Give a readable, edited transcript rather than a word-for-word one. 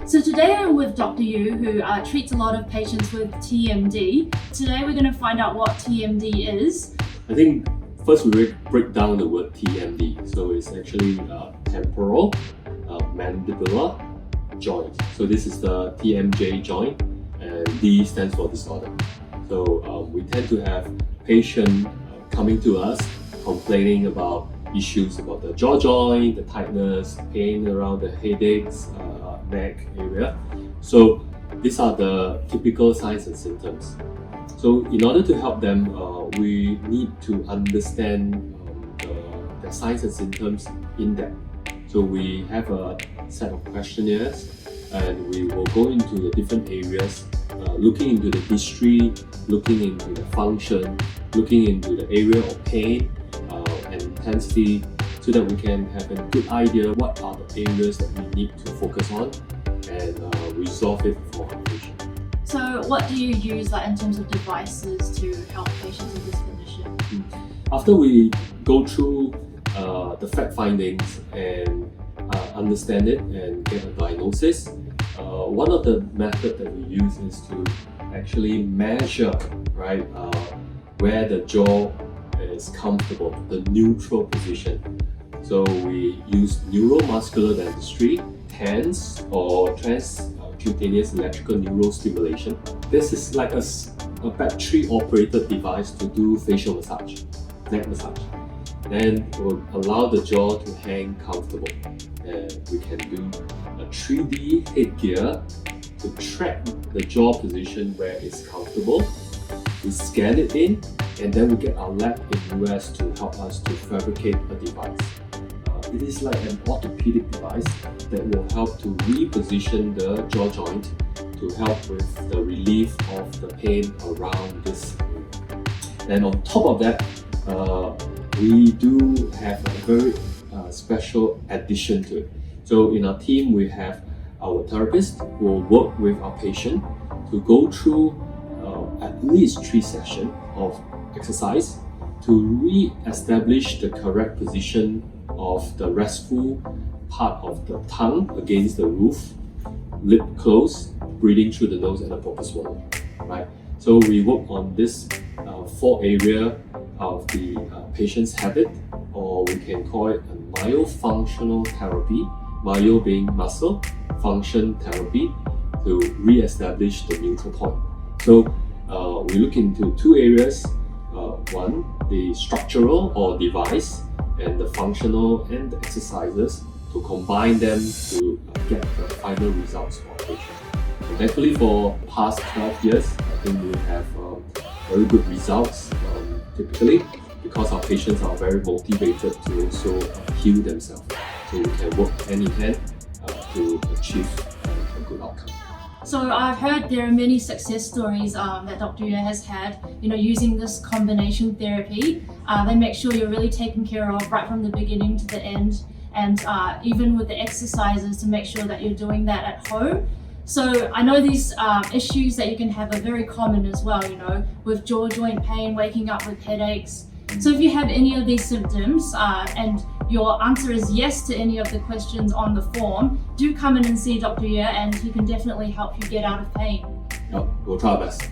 So today I'm with Dr. Yue, who treats a lot of patients with TMD. Today we're going to find out what TMD is. I think first we break down the word TMD. So it's actually temporal mandibular joint. So this is the TMJ joint, and D stands for disorder. So we tend to have patients coming to us complaining about issues about the jaw joint, the tightness, pain around the headaches, neck area. So these are the typical signs and symptoms. So in order to help them, we need to understand the signs and symptoms in depth. So we have a set of questionnaires, and we will go into the different areas, looking into the history, looking into the function, looking into the area of pain and intensity, so that we can have a good idea what are the areas that we need to focus on and resolve it for our patient. So what do you use in terms of devices to help patients with this condition? After we go through the fact findings and understand it and get a diagnosis, one of the methods that we use is to actually measure where the jaw is comfortable, the neutral position. So we use neuromuscular dentistry, TENS or transcutaneous electrical neurostimulation. This is like a battery-operated device to do facial massage, neck massage. Then it will allow the jaw to hang comfortable. And we can do a 3D headgear to track the jaw position where it's comfortable. We scan it in, and then we get our lab in US to help us to fabricate a device. It is like an orthopedic device that will help to reposition the jaw joint to help with the relief of the pain around this area. And on top of that, we do have a very special addition to it. So in our team, we have our therapist who will work with our patient to go through at least 3 sessions of exercise to re-establish the correct position of the restful part of the tongue against the roof, lip closed, breathing through the nose, and a proper swallow. Right? So we work on this 4 area of the patient's habit, or we can call it a myofunctional therapy, myo being muscle, function therapy, to re-establish the neutral point. So we look into 2 areas. One, the structural or device, and the functional and the exercises, to combine them to get the final results for our patient. So thankfully for past 12 years, I think we have very good results typically, because our patients are very motivated to also heal themselves. So we can work hand in hand to achieve a good outcome. So I've heard there are many success stories that Dr. Yue has had, using this combination therapy. They make sure you're really taken care of right from the beginning to the end, and even with the exercises to make sure that you're doing that at home. So I know these issues that you can have are very common as well, with jaw joint pain, waking up with headaches. So if you have any of these symptoms and your answer is yes to any of the questions on the form, do come in and see Dr. Yue, and he can definitely help you get out of pain. We'll try our best.